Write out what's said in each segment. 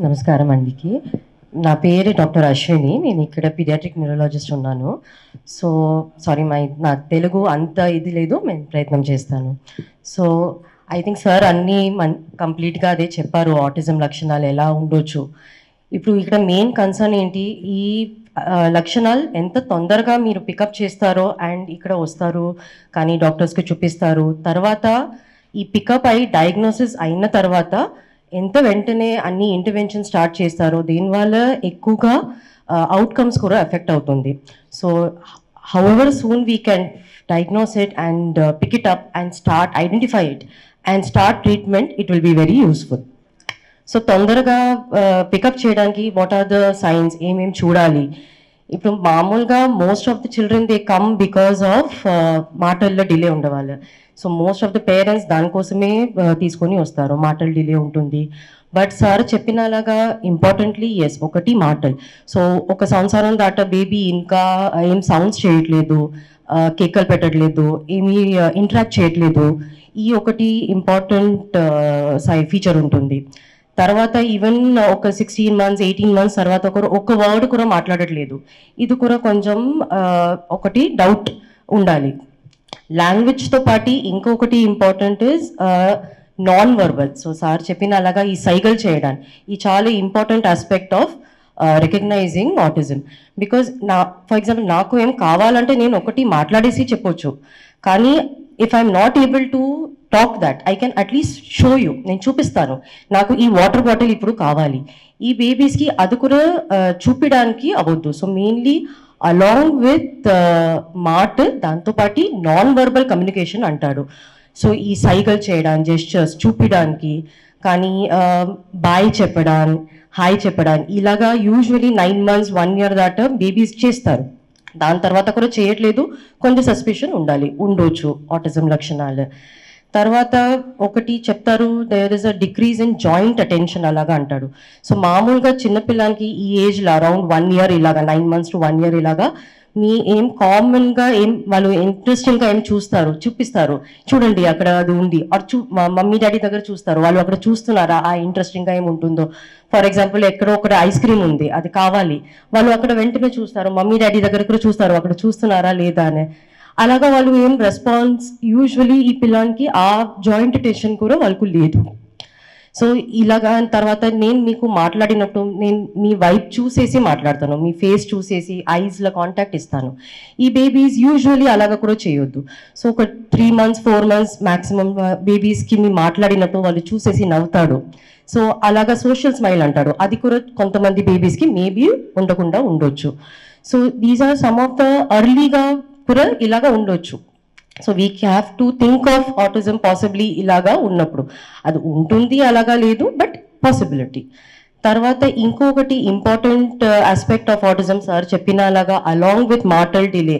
నమస్కారం అండికి. నా పేరు డాక్టర్ అశ్విని. నేను ఇక్కడ పీడియాట్రిక్ న్యూరాలజిస్ట్ ఉన్నాను. సో సారీ నా తెలుగు అంత ఇది లేదు, నేను ప్రయత్నం చేస్తాను. సో ఐ థింక్ సార్ అన్నీ కంప్లీట్గా అదే చెప్పారు, ఆటిజం లక్షణాలు ఎలా ఉండొచ్చు. ఇప్పుడు ఇక్కడ మెయిన్ కన్సర్న్ ఏంటి, ఈ లక్షణాలు ఎంత తొందరగా మీరు పికప్ చేస్తారో అండ్ ఇక్కడ వస్తారు కానీ డాక్టర్స్కి చూపిస్తారు, తర్వాత ఈ పికప్ అయి డయాగ్నోసిస్ అయిన తర్వాత ఎంత వెంటనే అన్ని ఇంటర్వెన్షన్ స్టార్ట్ చేస్తారో దీనివల్ల ఎక్కువగా అవుట్కమ్స్ కూడా ఎఫెక్ట్ అవుతుంది. So however soon we can diagnose it and pick it up and start identify it and start treatment, it will be very useful. So తొందరగా పికప్ చేయడానికి వాట్ ఆర్ ద సైన్స్, ఏమేమి చూడాలి. ఇప్పుడు మామూలుగా most of the children they come because of మాటల్లో delay ఉండేవాళ్ళు. So most of the parents దానికోసమే తీసుకొని వస్తారు, మాటలు డిలే ఉంటుంది. బట్ సార్ చెప్పినలాగా ఇంపార్టెంట్లీ ఎస్, ఒకటి మాటలు. సో ఒక సంవత్సరం దాకా బేబీ ఇంకా ఏం సౌండ్స్ చేయట్లేదు, కేకలు పెట్టట్లేదు, ఏమీ ఇంటరాక్ట్ చేయట్లేదు, ఈ ఒకటి ఇంపార్టెంట్ ఫీచర్ ఉంటుంది. తర్వాత ఈవెన్ ఒక 16 months 18 months తర్వాత ఒక వర్డ్ కూడా మాట్లాడట్లేదు, ఇది కూడా కొంచెం ఒకటి డౌట్ ఉండాలి. లాంగ్వేజ్తో పాటు ఇంకొకటి important is non verbal. So sir చెప్పిన అలాగా ఈ సైగల్ చేయడానికి ఈ చాలా important aspect of recognising autism. Because for example నాకు ఏం కావాలంటే నేను ఒకటి మాట్లాడేసి చెప్పొచ్చు, కానీ if I'm not able to talk that I can at least show you, నేను చూపిస్తాను నాకు ఈ వాటర్ బాటిల్ ఇప్పుడు కావాలి. ఈ బేబీస్కి అది కూడా చూపించడానికి అవ్వద్దు. సో మెయిన్లీ అలాంగ్ విత్ మాట దాంతోపాటు నాన్ వర్బల్ కమ్యూనికేషన్ అంటాడు. సో ఈ సైకిల్ చేయడానికి, జెస్చర్స్ చూపించడానికి, కానీ బాయ్ చెప్పడానికి, హాయ్ చెప్పడానికి, ఇలాగా యూజువలీ 9 months 1 year దాకా బేబీస్ చేస్తారు. దాని తర్వాత కూడా చేయట్లేదు, కొంచెం సస్పిషన్ ఉండొచ్చు ఆటిజం లక్షణాలు. తర్వాత ఒకటి చెప్తారు, there is a decrease in joint attention అలాగా అంటాడు. సో మామూలుగా చిన్నపిల్లలకి ఈ ఏజ్లో అరౌండ్ 1 year ఇలాగా 9 months to 1 year ఇలాగా మీ ఏం కామన్గా ఏం వాళ్ళు ఇంట్రెస్టింగ్గా ఏం చూపిస్తారు, చూడండి అక్కడ అది ఉంది, మమ్మీ డాడీ దగ్గర చూస్తారు, వాళ్ళు అక్కడ చూస్తున్నారా ఆ ఇంట్రెస్టింగ్గా ఏం ఉంటుందో. ఫర్ ఎగ్జాంపుల్ ఎక్కడో ఒక ఐస్ క్రీమ్ ఉంది, అది కావాలి, వాళ్ళు అక్కడ వెంటనే చూస్తారు, మమ్మీ డాడీ దగ్గర కూడా చూస్తారు అక్కడ చూస్తున్నారా లేదా అని. అలాగా వాళ్ళు ఏం రెస్పాన్స్ యూజువలీ ఈ పిల్లలకి ఆ జాయింట్ టెన్షన్ కూడా వాళ్ళకు లేదు. సో ఇలాగా తర్వాత నేను మీకు మాట్లాడినట్టు నేను మీ వైపు చూసేసి మాట్లాడతాను, మీ ఫేస్ చూసేసి ఐస్లో కాంటాక్ట్ ఇస్తాను. ఈ బేబీస్ యూజువలీ అలాగా కూడా చేయొద్దు. సో ఒక 3 months 4 months మ్యాక్సిమం బేబీస్కి మీ మాట్లాడినట్టు వాళ్ళు చూసేసి నవ్వుతాడు. సో అలాగా సోషల్ స్మైల్ అంటాడు, అది కూడా కొంతమంది బేబీస్కి మేబీ ఉండకుండా ఉండొచ్చు. So these are some of the అర్లీగా కూడా ఇలాగా ఉండొచ్చు. So we have to think of autism possibly ఇలాగా ఉన్నప్పుడు, అది ఉంటుంది అలాగా లేదు, బట్ పాసిబిలిటీ. తర్వాత ఇంకొకటి important aspect of autism sir చెప్పిన అలాగా అలాంగ్ విత్ మాటల్ డిలే,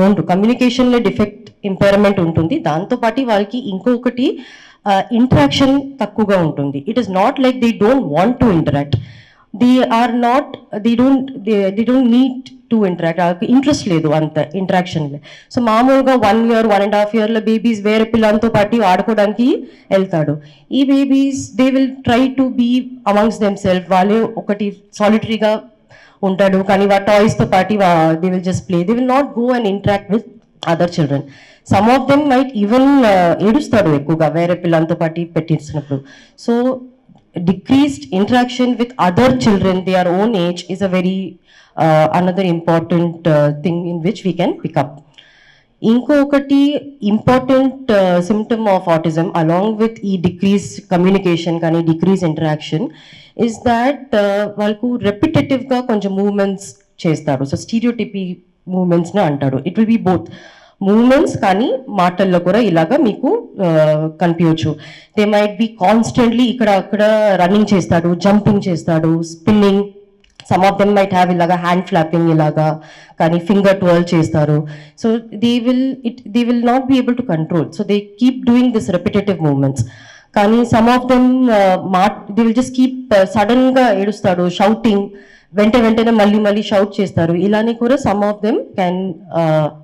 2 కమ్యూనికేషన్లో డిఫెక్ట్ ఇంపైర్మెంట్ ఉంటుంది. దాంతోపాటు వాళ్ళకి ఇంకొకటి ఇంటరాక్షన్ తక్కువగా ఉంటుంది. It is not like they don't want to interact, they don't need to interact, interest లేదు అంత ఇంటరాక్షన్లో. సో మామూలుగా 1 year 1.5 yearలో బేబీస్ వేరే పిల్లలతో పాటు ఆడుకోవడానికి వెళ్తాడు. ఈ babies they will try to be amongst themselves, వాళ్ళే ఒకటి సాలిటరీగా ఉంటాడు, కానీ వాళ్ళ టాయ్స్తో పాటు they will just play, they will not go and interact with other children. Some of them might even ఏడుస్తాడు ఎక్కువగా వేరే పిల్లలతో పాటు పెట్టించినప్పుడు. So decreased interaction with other children their own age is a very another important thing in which we can pick up. ఇంకొకటి important symptom of autism along with ఈ decrease communication కానీ decrease interaction is that వాళ్ళకు రెపిటేటివ్గా కొంచెం movements చేస్తారు. So stereotypy మూమెంట్స్ని అంటాడు. It will be both movements కానీ మాటల్లో కూడా ఇలాగా మీకు కనిపించవచ్చు. దే మైట్ బి కాన్స్టెంట్లీ ఇక్కడ అక్కడ రన్నింగ్ చేస్తాడు, జంపింగ్ చేస్తాడు, spinning. Some of them might have ఇలాగా హ్యాండ్ ఫ్లాపింగ్ ఇలాగా, కానీ ఫింగర్ ట్వర్ల్ చేస్తారు. So they will not be able to control. So they keep doing this repetitive movements. కానీ some of them they will just keep సడన్గా ఏడుస్తాడు, shouting, వెంటనే మళ్ళీ shout చేస్తారు. ఇలానే కూడా some of them can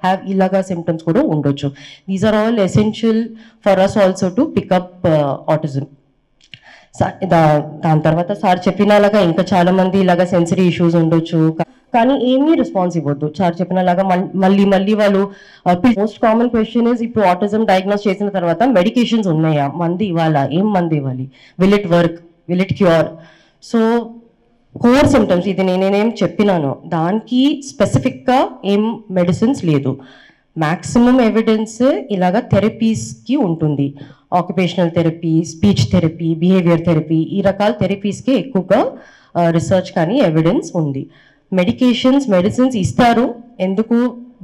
have ఇలాగా సిమ్టమ్స్ కూడా ఉండొచ్చు. These are all essential for us also to pick up autism. దాని తర్వాత సార్ చెప్పినలాగా ఇంకా చాలా మంది ఇలాగా సెన్సరీ ఇష్యూస్ ఉండొచ్చు, కానీ ఏమీ రెస్పాన్స్ ఇవ్వద్దు. సార్ చెప్పినలాగా మళ్ళీ వాళ్ళు మోస్ట్ కామన్ క్వశ్చన్ ఇస్, ఇప్పుడు ఆటిజం డయాగ్నోస్ చేసిన తర్వాత మెడికేషన్స్ ఉన్నాయా, మంది ఇవ్వాలా, ఏం మంది ఇవ్వాలి, will it work, will it cure? So core symptoms ఇది నేనేం చెప్పినాను, దానికి స్పెసిఫిక్గా ఏం మెడిసిన్స్ లేదు. మ్యాక్సిమం ఎవిడెన్స్ ఇలాగా థెరపీస్కి ఉంటుంది. Occupational therapy, speech therapy, behaviour therapy, ఈ రకాల థెరపీస్కి ఎక్కువగా రీసెర్చ్ కానీ ఎవిడెన్స్ ఉంది. మెడిసిన్స్ ఇస్తారు ఎందుకు,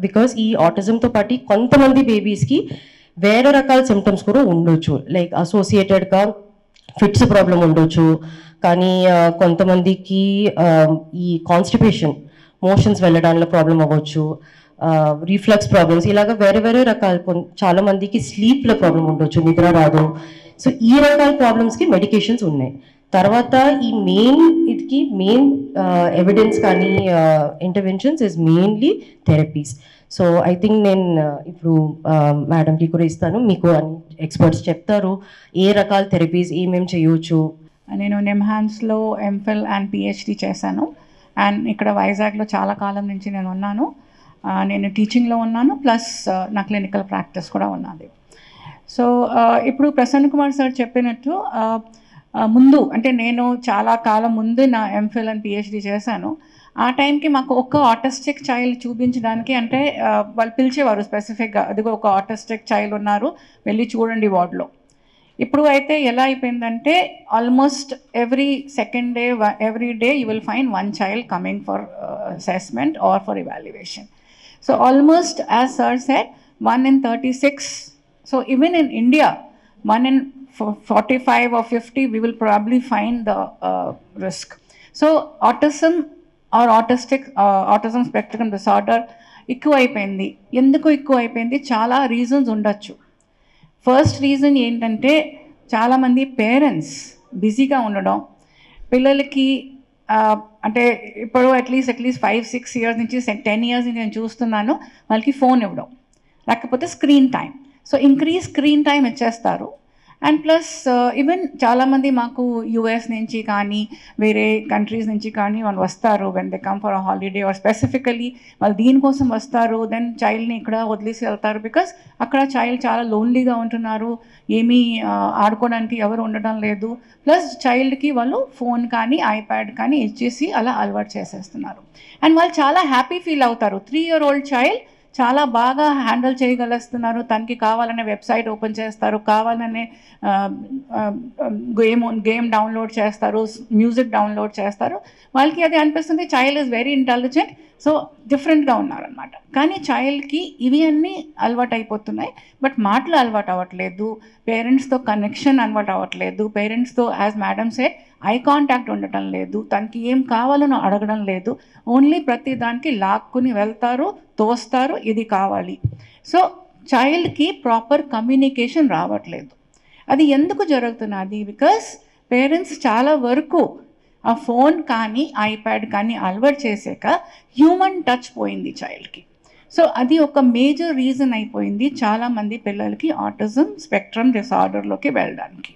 బికాస్ ఈ ఆటిజంతో పాటు కొంతమంది బేబీస్కి వేరే రకాల సిమ్టమ్స్ కూడా ఉండొచ్చు, లైక్ అసోసియేటెడ్గా ఫిట్స్ ప్రాబ్లం ఉండొచ్చు, కానీ కొంతమందికి ఈ కాన్స్టిపేషన్, మోషన్స్ వెళ్ళడానికి ప్రాబ్లం అవ్వచ్చు, రిఫ్లక్స్ ప్రాబ్లమ్స్, ఇలాగ వేరే రకాల, చాలా మందికి స్లీప్లో ప్రాబ్లం ఉండొచ్చు, నిద్ర రాదు. సో ఈ రకాల ప్రాబ్లమ్స్కి మెడికేషన్స్ ఉన్నాయి. తర్వాత ఈ మెయిన్ ఎవిడెన్స్ కానీ interventions is mainly therapies. So I think నేను ఇప్పుడు మేడంకి కూడా ఇస్తాను, మీకు ఎక్స్పర్ట్స్ చెప్తారు ఏ రకాల థెరపీస్ ఏమేమి చేయవచ్చు. నేను నిమ్హాన్స్లో ఎంఫిల్ అండ్ పిహెచ్డి చేశాను, అండ్ ఇక్కడ వైజాగ్లో చాలా కాలం నుంచి నేను ఉన్నాను. నేను టీచింగ్లో ఉన్నాను, ప్లస్ నా క్లినికల్ ప్రాక్టీస్ కూడా ఉన్నది. సో ఇప్పుడు ప్రసన్న కుమార్ సార్ చెప్పినట్టు ముందు, అంటే నేను చాలా కాలం ముందు నా ఎంఫిల్ అండ్ పిహెచ్డి చేశాను. ఆ టైంకి మాకు ఒక ఆటిస్టిక్ చైల్డ్ చూపించడానికి, అంటే వాళ్ళు పిలిచేవారు స్పెసిఫిక్గా, అదిగో ఒక ఆటిస్టిక్ చైల్డ్ ఉన్నారు, వెళ్ళి చూడండి వార్డులో. ఇప్పుడు అయితే ఎలా అయిపోయిందంటే almost every second day, every day you will find one child coming for assessment are for evaluation. So almost, as sir said, 1 in 36. So even in India, 1 in 45 or 50, we will probably find the risk. So autism or autism spectrum disorder ఎక్కువ అయిపోయింది. ఎందుకు ఎక్కువ అయిపోయింది? చాలా reasons ఉండొచ్చు. First reason ఏంటంటే చాలామంది parents బిజీగా ఉండడం, పిల్లలకి అంటే ఇప్పుడు అట్లీస్ట్ 5-6 ఇయర్స్ నుంచి 10 ఇయర్స్ నుంచి నేను చూస్తున్నాను, వాళ్ళకి ఫోన్ ఇవ్వడం, లేకపోతే screen time. So increase screen time ఇచ్చేస్తారు. అండ్ ప్లస్ ఈవెన్ చాలామంది మాకు యూఎస్ నుంచి కానీ వేరే కంట్రీస్ నుంచి కానీ వాళ్ళు వస్తారు, when they come for a holiday or specifically వాళ్ళు దీనికోసం వస్తారు. దెన్ చైల్డ్ని ఇక్కడ వదిలేసి వెళ్తారు, బికాస్ అక్కడ చైల్డ్ చాలా లోన్లీగా ఉంటున్నారు, ఏమీ ఆడుకోవడానికి ఎవరు ఉండడం లేదు. ప్లస్ చైల్డ్కి వాళ్ళు ఫోన్ కానీ ఐప్యాడ్ కానీ ఇచ్చేసి అలా అలవాటు చేసేస్తున్నారు. అండ్ వాళ్ళు చాలా హ్యాపీ ఫీల్ అవుతారు. 3-year-old చైల్డ్ చాలా బాగా హ్యాండిల్ చేయగలుస్తున్నారు, తనకి కావాలనే వెబ్సైట్ ఓపెన్ చేస్తారు, కావాలనే గేమ్ డౌన్లోడ్ చేస్తారు, మ్యూజిక్ డౌన్లోడ్ చేస్తారు. వాళ్ళకి అది అనిపిస్తుంది child is very intelligent, so డిఫరెంట్గా ఉన్నారనమాట. కానీ చైల్డ్కి ఇవి అన్నీ అలవాటు అయిపోతున్నాయి, బట్ మాటలు అలవాటు అవ్వట్లేదు, పేరెంట్స్తో కనెక్షన్ అలవాటు అవ్వట్లేదు, పేరెంట్స్తో as madam said eye contact ఉండటం లేదు, తనకి ఏం కావాలనో అడగడం లేదు, ఓన్లీ ప్రతి దానికి లాక్కుని వెళ్తారు, తోస్తారు, ఇది కావాలి. సో చైల్డ్కి ప్రాపర్ కమ్యూనికేషన్ రావట్లేదు. అది ఎందుకు జరుగుతున్నది? బికాస్ పేరెంట్స్ చాలా వరకు ఆ ఫోన్ కానీ ఐప్యాడ్ కానీ అలవాటు చేసాక హ్యూమన్ టచ్ పోయింది చైల్డ్కి. సో అది ఒక మేజర్ రీజన్ అయిపోయింది చాలామంది పిల్లలకి ఆటిజం స్పెక్ట్రమ్ డిసార్డర్లోకి వెళ్ళడానికి.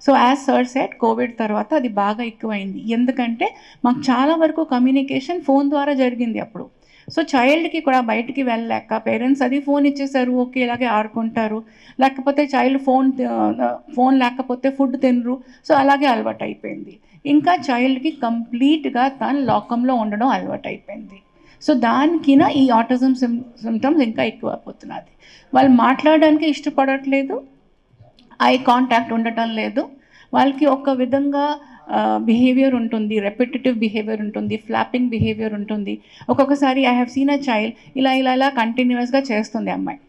So as sir said, Covid తర్వాత అది బాగా ఎక్కువైంది. ఎందుకంటే మాకు చాలా వరకు కమ్యూనికేషన్ ఫోన్ ద్వారా జరిగింది అప్పుడు. సో చైల్డ్కి కూడా బయటికి వెళ్ళలేక పేరెంట్స్ అది ఫోన్ ఇచ్చేసారు, ఓకే ఇలాగే ఆడుకుంటారు, లేకపోతే చైల్డ్ ఫోన్ లేకపోతే ఫుడ్ తినరు, సో అలాగే అలవాటు అయిపోయింది. ఇంకా చైల్డ్కి కంప్లీట్గా తన లోకంలో ఉండడం అలవాటు అయిపోయింది. సో దానికిన ఈ ఆటిజం సిమ్టమ్స్ ఇంకా ఎక్కువ అయిపోతున్నది. వాళ్ళు మాట్లాడడానికి ఇష్టపడట్లేదు, ఐ కాంటాక్ట్ ఉండటం లేదు, వాళ్ళకి ఒక విధంగా బిహేవియర్ ఉంటుంది, రెపిటేటివ్ బిహేవియర్ ఉంటుంది, ఫ్లాపింగ్ బిహేవియర్ ఉంటుంది. ఒక్కొక్కసారి I have seen a child ఇలా కంటిన్యూస్గా చేస్తుంది అమ్మాయి,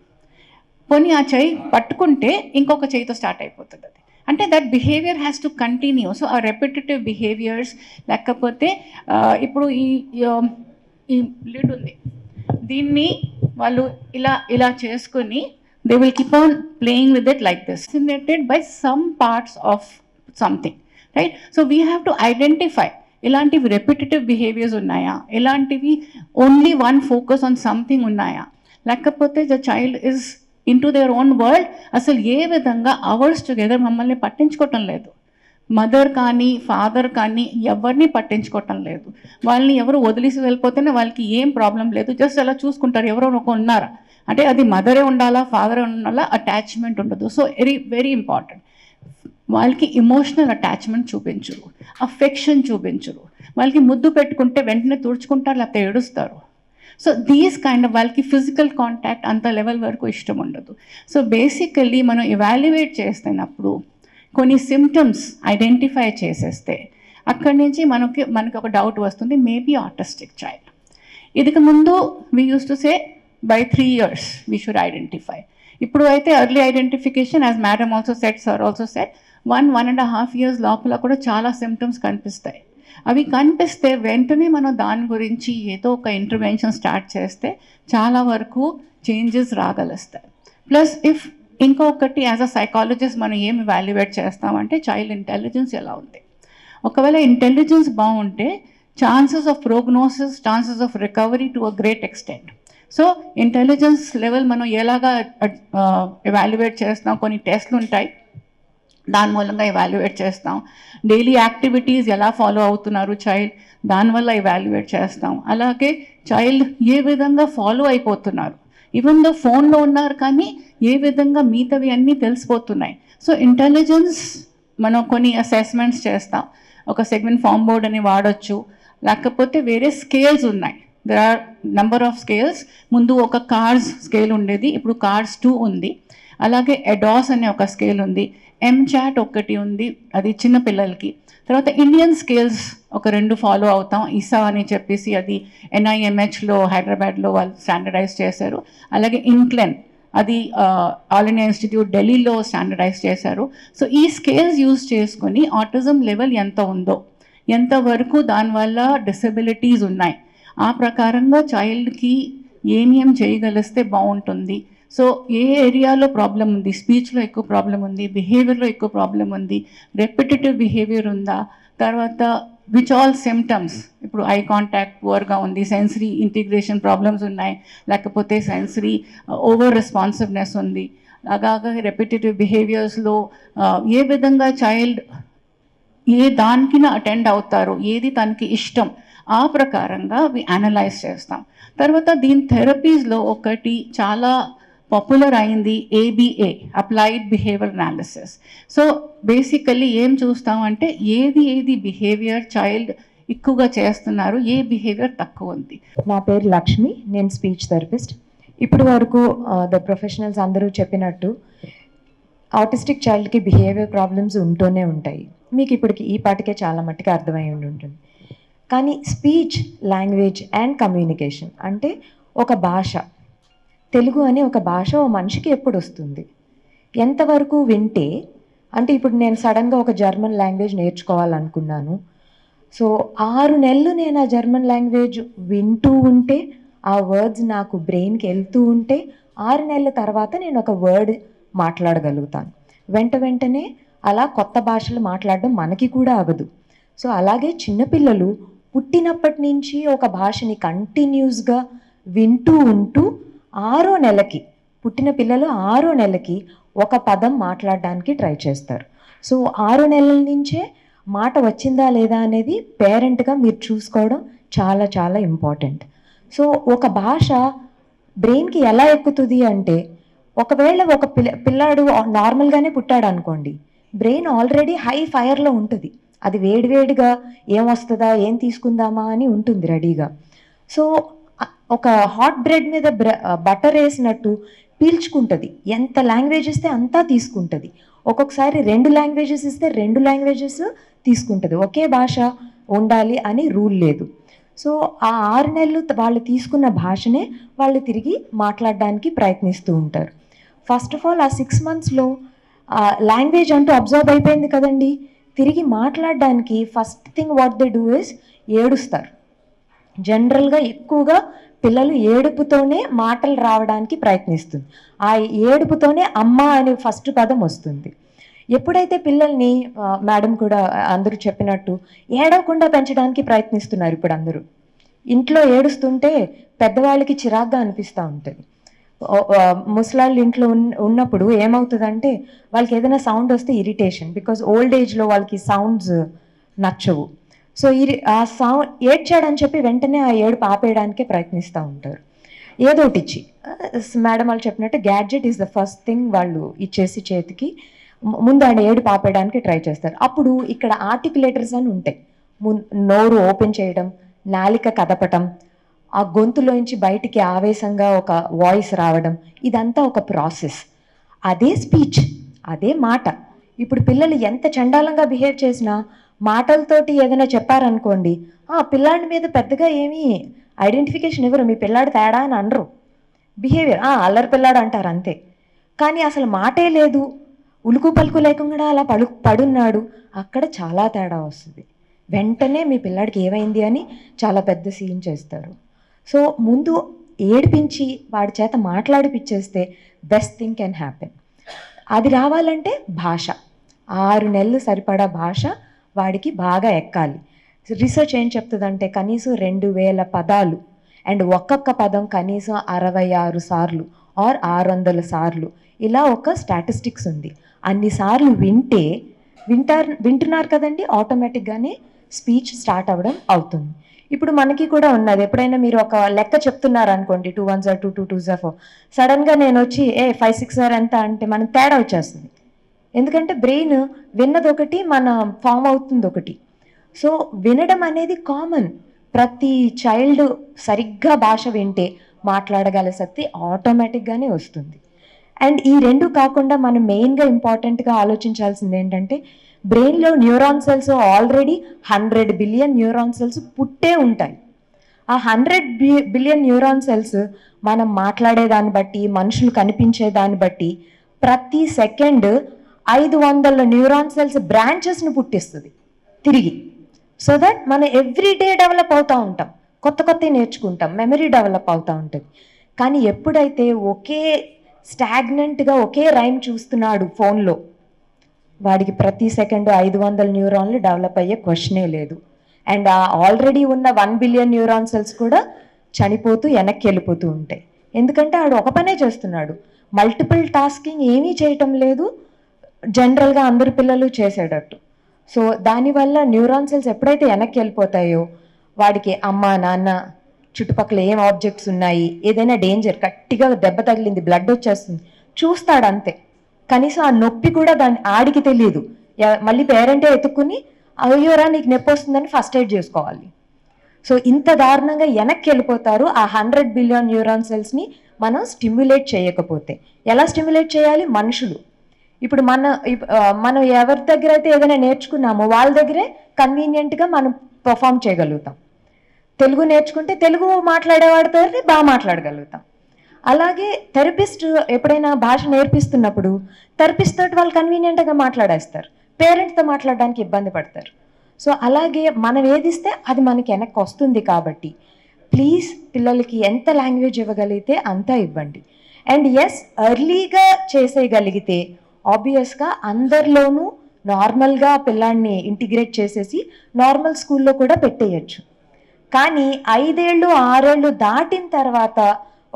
పోనీ ఆ చెయ్యి పట్టుకుంటే ఇంకొక చెయ్యితో స్టార్ట్ అయిపోతుంది అది. అంటే that behaviour has to continue. So ఆ రెపిటేటివ్ బిహేవియర్స్, లేకపోతే ఇప్పుడు ఈ లిడ్ ఉంది, దీన్ని వాళ్ళు ఇలా చేసుకొని they will keep on playing with it like this, fascinated by some parts of something, right? So we have to identify ilantivi repetitive behaviors unnaya, ilantivi only one focus on something unnaya, lakapothe the child is into their own world, asalu ఏ విధంగా hours together మమ్మల్ని పట్టించుకోవటం లేదు. Mother కానీ father కానీ ఎవరిని పట్టించుకోవటం లేదు. వాళ్ళని ఎవరు వదిలేసి వెళ్ళిపోతేనే వాళ్ళకి ఏం ప్రాబ్లం లేదు, జస్ట్ అలా చూసుకుంటారు. ఎవరో ఒక ఉన్నారా అంటే అది మదరే ఉండాలా ఫాదరే ఉండాలా, అటాచ్మెంట్ ఉండదు. So very very important. వాళ్ళకి ఇమోషనల్ అటాచ్మెంట్ చూపించరు, అఫెక్షన్ చూపించరు. వాళ్ళకి ముద్దు పెట్టుకుంటే వెంటనే తుడుచుకుంటారు, లేకపోతే ఏడుస్తారు. సో దీస్ కైండ్ ఆఫ్ వాళ్ళకి ఫిజికల్ కాంటాక్ట్ అంత లెవెల్ వరకు ఇష్టం ఉండదు. సో బేసికల్లీ మనం ఎవాల్యుయేట్ చేస్తున్నప్పుడు కొన్ని సిమ్టమ్స్ ఐడెంటిఫై చేసేస్తే అక్కడి నుంచి మనకి ఒక డౌట్ వస్తుంది, మేబీ ఆటిస్టిక్ చైల్డ్. ఇదికి ముందు we use to say by 3 years we should identify. ఇప్పుడు అయితే early identification, as madam also said, sir also said, 1.5 years లోపల కూడా చాలా సిమ్టమ్స్ కనిపిస్తాయి. అవి కనిపిస్తే వెంటనే మనం దాని గురించి ఏదో ఒక ఇంటర్వెన్షన్ స్టార్ట్ చేస్తే చాలా వరకు చేంజెస్ రాగలుస్తాయి. ప్లస్ ఇంకొకటి యాజ్ అ సైకాలజిస్ట్ మనం ఏం ఎవాల్యుయేట్ చేస్తామంటే చైల్డ్ ఇంటెలిజెన్స్ ఎలా ఉంది. ఒకవేళ ఇంటెలిజెన్స్ బాగుంటే chances of prognosis, chances of recovery to a great extent. So intelligence level మనం ఎలాగా ఎవాల్యుయేట్ చేస్తాం, కొన్ని టెస్ట్లు ఉంటాయి, దాని మూలంగా ఎవాల్యుయేట్ చేస్తాం. డైలీ యాక్టివిటీస్ ఎలా ఫాలో అవుతున్నారు చైల్డ్, దానివల్ల ఎవాల్యుయేట్ చేస్తాం. అలాగే చైల్డ్ ఏ విధంగా ఫాలో అయిపోతున్నారు, ఈవెన్ దో ఫోన్లో ఉన్నారు కానీ ఏ విధంగా మిగతావి అన్నీ తెలిసిపోతున్నాయి. సో ఇంటెలిజెన్స్ మనం కొన్ని అసెస్మెంట్స్ చేస్తాం. ఒక సెగ్మెంట్ ఫామ్ బోర్డ్ అని వాడచ్చు, లేకపోతే వేరే స్కేల్స్ ఉన్నాయి. There are number of scales. ముందు ఒక కార్స్ స్కేల్ ఉండేది, ఇప్పుడు కార్స్ 2 ఉంది. అలాగే ఎడాస్ అనే ఒక స్కేల్ ఉంది, MCHAT ఒకటి ఉంది, అది చిన్నపిల్లలకి. తర్వాత ఇండియన్ స్కేల్స్ ఒక 2 ఫాలో అవుతాం. ఇసా అని చెప్పేసి అది NIMHలో హైదరాబాద్లో వాళ్ళు స్టాండర్డైజ్ చేశారు. అలాగే ఇన్క్లెన్ అది ఆల్ ఇండియా ఇన్స్టిట్యూట్ ఢిల్లీలో స్టాండర్డైజ్ చేశారు. సో ఈ స్కేల్స్ యూజ్ చేసుకొని ఆటిజం లెవెల్ ఎంత ఉందో, ఎంతవరకు దానివల్ల డిసెబిలిటీస్ ఉన్నాయి, ఆ ప్రకారంగా చైల్డ్కి ఏమేం చేయగలిస్తే బాగుంటుంది. సో ఏ ఏరియాలో ప్రాబ్లం ఉంది, స్పీచ్లో ఎక్కువ ప్రాబ్లం ఉంది, బిహేవియర్లో ఎక్కువ ప్రాబ్లం ఉంది, రెపిటేటివ్ బిహేవియర్ ఉందా, తర్వాత విచ్ ఆల్ సిమ్టమ్స్, ఇప్పుడు ఐ కాంటాక్ట్ పువర్గా ఉంది, సెన్సరీ ఇంటిగ్రేషన్ ప్రాబ్లమ్స్ ఉన్నాయి, లేకపోతే సెన్సరీ ఓవర్ రెస్పాన్సివ్నెస్ ఉంది, అలాగా రెపిటేటివ్ బిహేవియర్స్లో ఏ విధంగా చైల్డ్ ఏ దానికి అటెండ్ అవుతారు, ఏది తనకి ఇష్టం, ఆ ప్రకారంగా అవి అనలైజ్ చేస్తాం. తర్వాత దీని థెరపీస్లో ఒకటి చాలా పాపులర్ అయింది ABA, applied behaviour analysis. So basically ఏం చూస్తామంటే ఏది బిహేవియర్ చైల్డ్ ఎక్కువగా చేస్తున్నారు, ఏ బిహేవియర్ తక్కువ ఉంది. నా పేరు లక్ష్మి, నేను స్పీచ్ థెరపిస్ట్. ఇప్పుడు వరకు ద ప్రొఫెషనల్స్ అందరూ చెప్పినట్టు ఆటిస్టిక్ చైల్డ్కి బిహేవియర్ ప్రాబ్లమ్స్ ఉంటూనే ఉంటాయి. మీకు ఇప్పటికి ఈ పాటికే చాలా మట్టుగా అర్థమై ఉంటుంది. కానీ స్పీచ్, లాంగ్వేజ్ అండ్ కమ్యూనికేషన్ అంటే ఒక భాష, తెలుగు అనే ఒక భాష ఓ మనిషికి ఎప్పుడు వస్తుంది, ఎంతవరకు వింటే, అంటే ఇప్పుడు నేను సడన్గా ఒక జర్మన్ లాంగ్వేజ్ నేర్చుకోవాలనుకున్నాను. సో 6 నెలలు నేను ఆ జర్మన్ లాంగ్వేజ్ వింటూ ఉంటే, ఆ వర్డ్స్ నాకు బ్రెయిన్కి వెళ్తూ ఉంటే 6 నెలల తర్వాత నేను ఒక వర్డ్ మాట్లాడగలుగుతాను. వెంటనే అలా కొత్త భాషలు మాట్లాడడం మనకి కూడా అవ్వదు. సో అలాగే చిన్నపిల్లలు పుట్టినప్పటి నుంచి ఒక భాషని కంటిన్యూస్గా వింటూ ఉంటూ 6వ నెలకి, పుట్టిన పిల్లలు 6వ నెలకి ఒక పదం మాట్లాడడానికి ట్రై చేస్తారు. సో 6 నెలల నుంచే మాట వచ్చిందా లేదా అనేది పేరెంట్గా మీరు చూసుకోవడం చాలా చాలా ఇంపార్టెంట్. సో ఒక భాష బ్రెయిన్కి ఎలా ఎక్కుతుంది అంటే, ఒకవేళ ఒక పిల్లాడు నార్మల్గానే పుట్టాడు అనుకోండి, బ్రెయిన్ ఆల్రెడీ హై ఫైర్లో ఉంటుంది. అది వేడివేడిగా ఏం వస్తుందా, ఏం తీసుకుందామా అని ఉంటుంది రెడీగా. సో ఒక హాట్ బ్రెడ్ మీద బటర్ వేసినట్టు పీల్చుకుంటుంది. ఎంత లాంగ్వేజ్ ఇస్తే అంతా తీసుకుంటుంది. ఒక్కొక్కసారి 2 లాంగ్వేజెస్ ఇస్తే 2 లాంగ్వేజెస్ తీసుకుంటుంది. ఒకే భాష ఉండాలి అని రూల్ లేదు. సో ఆ 6 నెలలు వాళ్ళు తీసుకున్న భాషనే వాళ్ళు తిరిగి మాట్లాడడానికి ప్రయత్నిస్తూ ఉంటారు. ఫస్ట్ ఆఫ్ ఆల్ ఆ 6 monthsలో లాంగ్వేజ్ అంటూ అబ్జర్వ్ అయిపోయింది కదండి, తిరిగి మాట్లాడడానికి first thing what they do is ఏడుస్తారు. జనరల్గా ఎక్కువగా పిల్లలు ఏడుపుతోనే మాటలు రావడానికి ప్రయత్నిస్తుంది. ఆ ఏడుపుతోనే అమ్మ అనే ఫస్ట్ పదం వస్తుంది. ఎప్పుడైతే పిల్లల్ని మేడం కూడా అందరూ చెప్పినట్టు ఏడవకుండా పెంచడానికి ప్రయత్నిస్తున్నారు. ఇప్పుడు అందరూ ఇంట్లో ఏడుస్తుంటే పెద్దవాళ్ళకి చిరాగ్గా అనిపిస్తూ ఉంటుంది. ముసలాళ్ళు ఇంట్లో ఉన్నప్పుడు ఏమవుతుందంటే వాళ్ళకి ఏదైనా సౌండ్ వస్తే ఇరిటేషన్, బికాజ్ ఓల్డ్ ఏజ్లో వాళ్ళకి సౌండ్స్ నచ్చవు. సో ఆ సౌండ్ ఏడ్చాడని చెప్పి వెంటనే ఆ ఏడుపు ఆపేయడానికే ప్రయత్నిస్తూ ఉంటారు ఏదో ఒకటి ఇచ్చి. మేడం వాళ్ళు చెప్పినట్టు gadget is the first thing వాళ్ళు ఇచ్చేసి చేతికి ముందు ఆయన ఏడుపు ఆపేయడానికి ట్రై చేస్తారు. అప్పుడు ఇక్కడ ఆర్టికులేటర్స్ అని ఉంటాయి, నోరు ఓపెన్ చేయడం, నాలిక కదపటం, ఆ గొంతులోంచి బయటికి ఆవేశంగా ఒక వాయిస్ రావడం, ఇదంతా ఒక ప్రాసెస్. అదే స్పీచ్, అదే మాట. ఇప్పుడు పిల్లలు ఎంత చండాలంగా బిహేవ్ చేసినా మాటలతోటి ఏదైనా చెప్పారనుకోండి, పిల్లాడి మీద పెద్దగా ఏమీ ఐడెంటిఫికేషన్ ఇవ్వరు, మీ పిల్లాడు తేడా అని అనరు. బిహేవియర్ అల్లరి పిల్లాడు అంటారు అంతే. కానీ అసలు మాటే లేదు, ఉలుకు పలుకు లేకుండా అలా పడున్నాడు, అక్కడ చాలా తేడా వస్తుంది. వెంటనే మీ పిల్లాడికి ఏమైంది అని చాలా పెద్ద సీన్ చేస్తారు. సో ముందు ఏడిపించి వాడి చేత మాట్లాడిపిచ్చేస్తే బెస్ట్ థింగ్ కెన్ హ్యాపెన్. అది రావాలంటే భాష, 6 నెలలు సరిపడా భాష వాడికి బాగా ఎక్కాలి. రీసెర్చ్ ఏం చెప్తుందంటే కనీసం 2000 పదాలు, అండ్ ఒక్కొక్క పదం కనీసం 66 సార్లు ఆర్ 600 సార్లు, ఇలా ఒక స్టాటిస్టిక్స్ ఉంది. అన్నిసార్లు వింటున్నారు కదండి, ఆటోమేటిక్గానే స్పీచ్ స్టార్ట్ అవ్వడం అవుతుంది. ఇప్పుడు మనకి కూడా ఉన్నది, ఎప్పుడైనా మీరు ఒక లెక్క చెప్తున్నారు అనుకోండి, 2 1 2 2 2 4, సడన్గా నేను వచ్చి 5 6 ఎంత అంటే మనకు తేడా వచ్చేస్తుంది. ఎందుకంటే బ్రెయిన్ విన్నది ఒకటి, మన ఫామ్ అవుతుంది ఒకటి. సో వినడం అనేది కామన్, ప్రతి చైల్డ్ సరిగ్గా భాష వింటే మాట్లాడగల శక్తి ఆటోమేటిక్గానే వస్తుంది. అండ్ ఈ రెండు కాకుండా మనం మెయిన్గా ఇంపార్టెంట్గా ఆలోచించాల్సింది ఏంటంటే, బ్రెయిన్లో neuron cells already 100 billion neuron cells పుట్టే ఉంటాయి. ఆ 100 బిలియన్ న్యూరాన్ సెల్స్ మనం మాట్లాడేదాన్ని బట్టి, మనుషులు కనిపించే దాన్ని బట్టి ప్రతి సెకండ్ 500 న్యూరాన్ సెల్స్ బ్రాంచెస్ను పుట్టిస్తుంది తిరిగి. సో దట్ మనం ఎవ్రీడే డెవలప్ అవుతూ ఉంటాం, కొత్త కొత్తవి నేర్చుకుంటాం, మెమరీ డెవలప్ అవుతూ ఉంటుంది. కానీ ఎప్పుడైతే ఒకే స్టాగ్నెంట్గా ఒకే రైమ్ చూస్తున్నాడు ఫోన్లో, వాడికి ప్రతి సెకండ్ 500 న్యూరాన్లు డెవలప్ అయ్యే క్వశ్చనే లేదు. అండ్ ఆ ఆల్రెడీ ఉన్న 1 బిలియన్ న్యూరాన్ సెల్స్ కూడా చనిపోతూ వెనక్కి వెళ్ళిపోతూ ఉంటాయి. ఎందుకంటే ఆడు ఒక పనే చేస్తున్నాడు, మల్టిపుల్ టాస్కింగ్ ఏమీ చేయటం లేదు జనరల్గా అందరు పిల్లలు చేసేటట్టు. సో దానివల్ల న్యూరాన్ సెల్స్ ఎప్పుడైతే వెనక్కి వెళ్ళిపోతాయో వాడికి అమ్మ నాన్న చుట్టుపక్కల ఏం ఆబ్జెక్ట్స్ ఉన్నాయి, ఏదైనా డేంజర్, గట్టిగా దెబ్బ తగిలింది, బ్లడ్ వచ్చేస్తుంది, చూస్తాడు అంతే. కనీసం ఆ నొప్పి కూడా ఆడికి తెలియదు. మళ్ళీ పేరెంటే ఎత్తుక్కుని అయ్యోరా నీకు నొప్పి వస్తుందని ఫస్ట్ ఎయిడ్ చేసుకోవాలి. సో ఇంత దారుణంగా వెనక్కి వెళ్ళిపోతారు ఆ 100 బిలియన్ న్యూరాన్ సెల్స్ని మనం స్టిమ్యులేట్ చేయకపోతే. ఎలా స్టిమ్యులేట్ చేయాలి? మనుషులు. ఇప్పుడు మనం ఎవరి దగ్గర అయితే ఏదైనా నేర్చుకున్నామో వాళ్ళ దగ్గరే కన్వీనియంట్గా మనం పర్ఫామ్ చేయగలుగుతాం. తెలుగు నేర్చుకుంటే తెలుగు మాట్లాడేవాడితో బాగా మాట్లాడగలుగుతాం. అలాగే థెరపిస్ట్ ఎప్పుడైనా భాష నేర్పిస్తున్నప్పుడు థెరపిస్ట్ తోటి వాళ్ళు కన్వీనియంట్గా మాట్లాడేస్తారు, పేరెంట్స్తో మాట్లాడడానికి ఇబ్బంది పడతారు. సో అలాగే మనం ఏదిస్తే అది మనకి వెనక్కి వస్తుంది. కాబట్టి ప్లీజ్ పిల్లలకి ఎంత లాంగ్వేజ్ ఇవ్వగలిగితే అంతా ఇవ్వండి. అండ్ ఎస్, ఎర్లీగా చేసేయగలిగితే ఆబ్వియస్గా అందరిలోనూ నార్మల్గా పిల్లాడిని ఇంటిగ్రేట్ చేసేసి నార్మల్ స్కూల్లో కూడా పెట్టేయచ్చు. కానీ 5 ఏళ్ళు 6 ఏళ్ళు దాటిన తర్వాత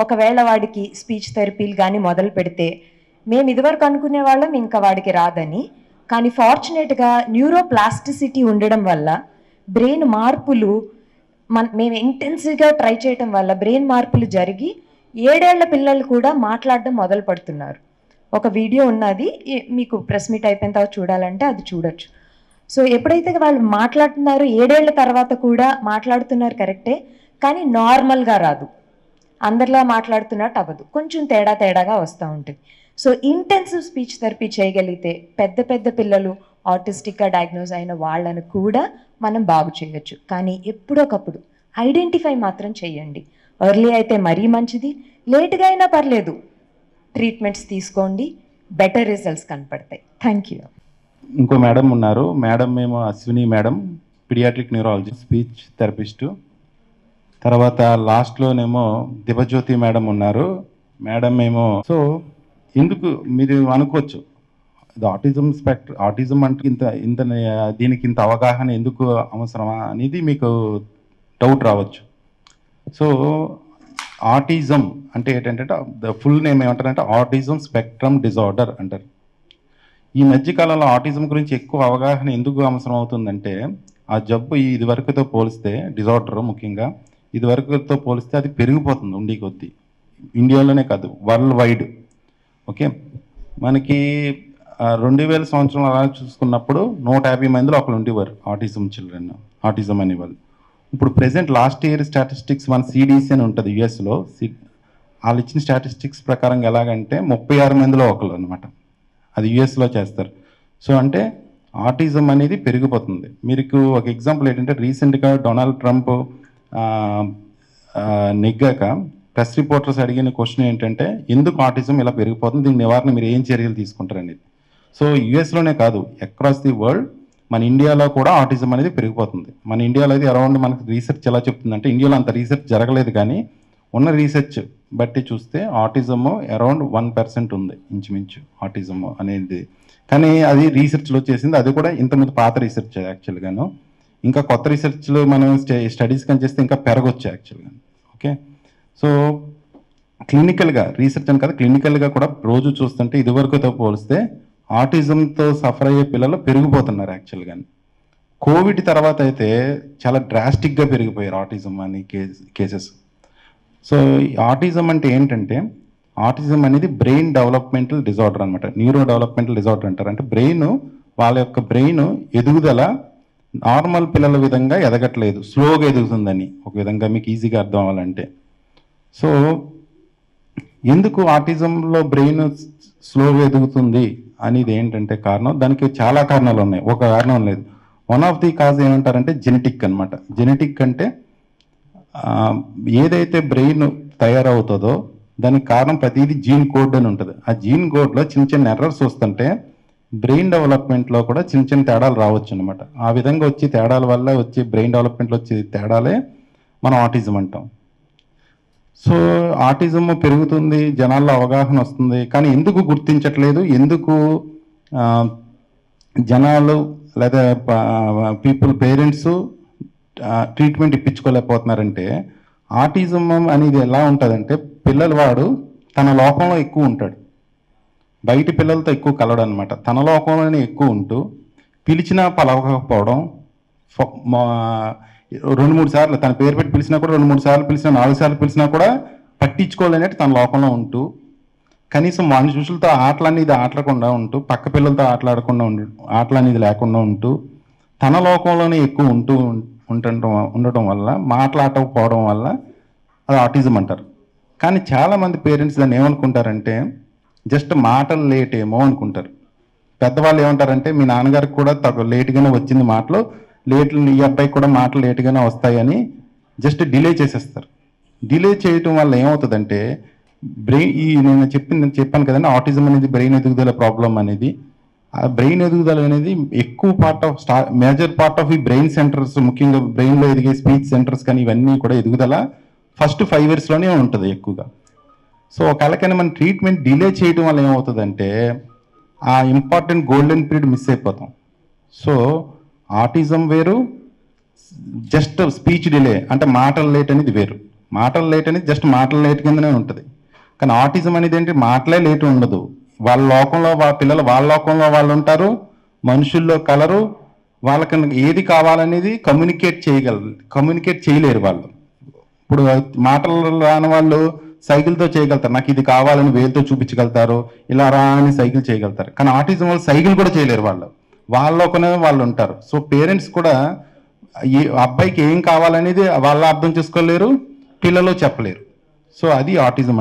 ఒకవేళ వాడికి స్పీచ్ థెరపీలు కానీ మొదలు పెడితే, మేము ఇదివరకు అనుకునే వాళ్ళం ఇంకా వాడికి రాదని, కానీ ఫార్చునేట్గా న్యూరోప్లాస్టిసిటీ ఉండడం వల్ల బ్రెయిన్ మార్పులు మేము ఇంటెన్సివ్గా ట్రై చేయడం వల్ల బ్రెయిన్ మార్పులు జరిగి 7 ఏళ్ల పిల్లలు కూడా మాట్లాడడం మొదలు పెడుతున్నారు. ఒక వీడియో ఉన్నది, మీకు ప్రెస్ మీట్ అయిపోయిన తర్వాత చూడాలంటే అది చూడొచ్చు. సో ఎప్పుడైతే వాళ్ళు మాట్లాడుతున్నారు 7 ఏళ్ల తర్వాత కూడా మాట్లాడుతున్నారు కరెక్టే, కానీ నార్మల్గా రాదు, అందరిలా మాట్లాడుతున్నట్టు అవ్వదు, కొంచెం తేడాగా వస్తూ ఉంటుంది. సో ఇంటెన్సివ్ స్పీచ్ థెరపీ చేయగలిగితే పెద్ద పెద్ద పిల్లలు ఆటిస్టిక్గా డయాగ్నోజ్ అయిన వాళ్ళను కూడా మనం బాగు చేయొచ్చు. కానీ ఎప్పుడొకప్పుడు ఐడెంటిఫై మాత్రం చేయండి. ఎర్లీ అయితే మరీ మంచిది, లేట్గా అయినా పర్లేదు, ట్రీట్మెంట్స్ తీసుకోండి, బెటర్ రిజల్ట్స్ కనపడతాయి. Thank you. ఇంకో మేడం ఉన్నారు, మేడం మేము Ashwini madam, paediatric neurology, speech therapist. తర్వాత లాస్ట్లోనేమో దివ్యజ్యోతి మేడం ఉన్నారు, మేడం మేము. సో ఎందుకు మీరు అనుకోవచ్చు, ఇది ఆటిజం అంటే ఇంత దీనికి ఇంత అవగాహన ఎందుకు అవసరమా అనేది మీకు డౌట్ రావచ్చు. సో ఆటిజం అంటే ఏంటంటే ద ఫుల్ నేమ్ ఏమంటారంటే ఆటిజం స్పెక్ట్రమ్ డిజార్డర్ అంటారు. ఈ మధ్యకాలంలో ఆటిజం గురించి ఎక్కువ అవగాహన ఎందుకు అవసరం అవుతుందంటే ఆ జబ్బు ఇదివరకుతో పోలిస్తే డిజార్డర్ ముఖ్యంగా ఇదివరకుతో పోలిస్తే అది పెరిగిపోతుంది ఉండి కొద్దీ. ఇండియాలోనే కాదు వరల్డ్ వైడ్. ఓకే, మనకి 2000 సంవత్సరం అలా చూసుకున్నప్పుడు 150 మందిలో ఒకరు ఉండేవారు ఆటిజం చిల్డ్రన్, ఆటిజం అనేవాళ్ళు. ఇప్పుడు ప్రెసెంట్ లాస్ట్ ఇయర్ స్టాటిస్టిక్స్ మన సిడిసి అని ఉంటుంది యుఎస్లో, వాళ్ళు ఇచ్చిన స్టాటిస్టిక్స్ ప్రకారం ఎలాగంటే 36 మందిలో ఒకరు అనమాట. అది యుఎస్లో చేస్తారు. సో అంటే ఆటిజం అనేది పెరిగిపోతుంది. మీకు ఒక ఎగ్జాంపుల్ ఏంటంటే రీసెంట్గా డొనాల్డ్ ట్రంప్ నెగ్గాక ప్రెస్ రిపోర్టర్స్ అడిగిన క్వశ్చన్ ఏంటంటే ఎందుకు ఆటిజం ఇలా పెరిగిపోతుంది, దీని నివారణ మీరు ఏం చర్యలు తీసుకుంటారనేది. సో యుఎస్లోనే కాదు అక్రాస్ ది వరల్డ్ మన ఇండియాలో కూడా ఆటిజం అనేది పెరిగిపోతుంది. మన ఇండియాలో అయితే అరౌండ్ మనకు రీసెర్చ్ ఎలా చెప్తుందంటే ఇండియాలో అంత రీసెర్చ్ జరగలేదు కానీ ఉన్న రీసెర్చ్ బట్టి చూస్తే ఆటిజము అరౌండ్ 1% ఉంది ఇంచుమించు ఆటిజము అనేది. కానీ అది రీసెర్చ్లో చేసింది, అది కూడా ఇంతకుముందు పాత రీసెర్చ్ యాక్చువల్గాను. ఇంకా కొత్త రీసెర్చ్లో మనం స్టడీస్ కానీ చేస్తే ఇంకా పెరగొచ్చు యాక్చువల్గా. ఓకే, సో క్లినికల్గా రీసెర్చ్ అని కదా క్లినికల్గా కూడా రోజు చూస్తుంటే ఇదివరకుతో పోలిస్తే ఆటిజంతో సఫర్ అయ్యే పిల్లలు పెరిగిపోతున్నారు యాక్చువల్గా. కోవిడ్ తర్వాత అయితే చాలా డ్రాస్టిక్గా పెరిగిపోయారు ఆటిజం అనే కేసెస్. సో ఆటిజం అంటే ఏంటంటే ఆటిజం అనేది బ్రెయిన్ డెవలప్మెంటల్ డిజార్డర్ అనమాట. న్యూరో డెవలప్మెంటల్ డిజార్డర్ అంటారు. అంటే బ్రెయిన్ వాళ్ళ యొక్క బ్రెయిన్ ఎదుగుదల నార్మల్ పిల్లల విధంగా ఎదగట్లేదు, స్లోగా ఎదుగుతుందని ఒక విధంగా మీకు ఈజీగా అర్థం అవ్వాలంటే. సో ఎందుకు ఆటిజంలో బ్రెయిన్ స్లోగా ఎదుగుతుంది అనేది ఏంటంటే కారణం, దానికి చాలా కారణాలు ఉన్నాయి, ఒక కారణం లేదు. వన్ ఆఫ్ ది కాజ్ ఏమంటారంటే జెనెటిక్ అనమాట. జెనెటిక్ అంటే ఏదైతే బ్రెయిన్ తయారవుతుందో దానికి కారణం ప్రతిదీ జీన్ కోడ్ అని ఉంటుంది. ఆ జీన్ కోడ్లో చిన్న చిన్న ఎర్రర్స్ వస్తుంటే బ్రెయిన్ డెవలప్మెంట్లో కూడా చిన్న చిన్న తేడాలు రావచ్చు అనమాట. ఆ విధంగా వచ్చే తేడాల వల్ల వచ్చే బ్రెయిన్ డెవలప్మెంట్లో వచ్చే తేడాలే మనం ఆటిజం అంటాం. సో ఆటిజం పెరుగుతుంది, జనాల్లో అవగాహన వస్తుంది, కానీ ఎందుకు గుర్తించట్లేదు, ఎందుకు జనాలు లేదా పేరెంట్స్ ట్రీట్మెంట్ ఇప్పించుకోలేకపోతున్నారంటే ఆటిజం అనేది ఎలా ఉంటుందంటే పిల్లలవాడు తన లోకంలో ఎక్కువ ఉంటాడు, బయటి పిల్లలతో ఎక్కువ కలవడం అనమాట. తన లోకంలోనే ఎక్కువ ఉంటూ పిలిచినా పలవకపోవడం, 2-3 సార్లు తన పేరు పెట్టి పిలిచినా కూడా 2-3 సార్లు పిలిచినా 4 సార్లు పిలిచినా కూడా పట్టించుకోలేనట్టు తన లోకంలో ఉంటూ కనీసం మనుషులతో ఆటలనేది ఆటలకుండా ఉంటూ పక్క పిల్లలతో ఆటలాడకుండా ఆటలనేది లేకుండా ఉంటూ తన లోకంలోనే ఎక్కువ ఉండటం వల్ల మాట్లాడకపోవడం వల్ల అది ఆటిజం అంటారు. కానీ చాలామంది పేరెంట్స్ దాన్ని ఏమనుకుంటారంటే జస్ట్ మాటలు లేట్ ఏమో అనుకుంటారు. పెద్దవాళ్ళు ఏమంటారంటే మీ నాన్నగారికి కూడా లేట్గానే వచ్చింది మాటలు, ఈ అబ్బాయికి కూడా మాటలు లేట్గానే వస్తాయని జస్ట్ డిలే చేసేస్తారు. డిలే చేయటం వల్ల ఏమవుతుందంటే బ్రెయిన్ నేను చెప్పాను కదండి ఆటిజం అనేది బ్రెయిన్ ఎదుగుదల ప్రాబ్లం అనేది. ఆ బ్రెయిన్ ఎదుగుదల అనేది ఎక్కువ part of major part of ఈ బ్రెయిన్ సెంటర్స్, ముఖ్యంగా బ్రెయిన్లో ఎదిగే స్పీచ్ సెంటర్స్ కానీ ఇవన్నీ కూడా ఎదుగుదల ఫస్ట్ 5 yearsలోనే ఉంటుంది ఎక్కువగా. సో ఒకవేళకైనా మనం ట్రీట్మెంట్ డిలే చేయడం వల్ల ఏమవుతుందంటే ఆ ఇంపార్టెంట్ గోల్డెన్ పీరియడ్ మిస్ అయిపోతాం. సో ఆటిజం వేరు, జస్ట్ స్పీచ్ డిలే అంటే మాటలు లేట్ అనేది వేరు. మాటలు లేట్ అనేది జస్ట్ మాటలు లేట్ కిందనే ఉంటుంది. కానీ ఆటిజం అనేది ఏంటి మాటలే లేట్ ఉండదు. వాళ్ళ లోకంలో పిల్లలు వాళ్ళ లోకంలో వాళ్ళు ఉంటారు, మనుషుల్లో కలరు, వాళ్ళకి ఏది కావాలనేది కమ్యూనికేట్ చేయలేరు వాళ్ళు. ఇప్పుడు మాటలు రాని వాళ్ళు సైకిల్తో చేయగలుగుతారు, నాకు ఇది కావాలని వేలుతో చూపించగలుగుతారు, ఇలా రా అని సైకిల్ చేయగలుగుతారు. కానీ ఆటిజం వాళ్ళు సైకిల్ కూడా చేయలేరు, వాళ్ళ లోకనే వాళ్ళు ఉంటారు. సో పేరెంట్స్ కూడా అబ్బాయికి ఏం కావాలనేది వాళ్ళు అర్థం చేసుకోలేరు, పిల్లలు చెప్పలేరు. సో అది ఆటిజం అంటే.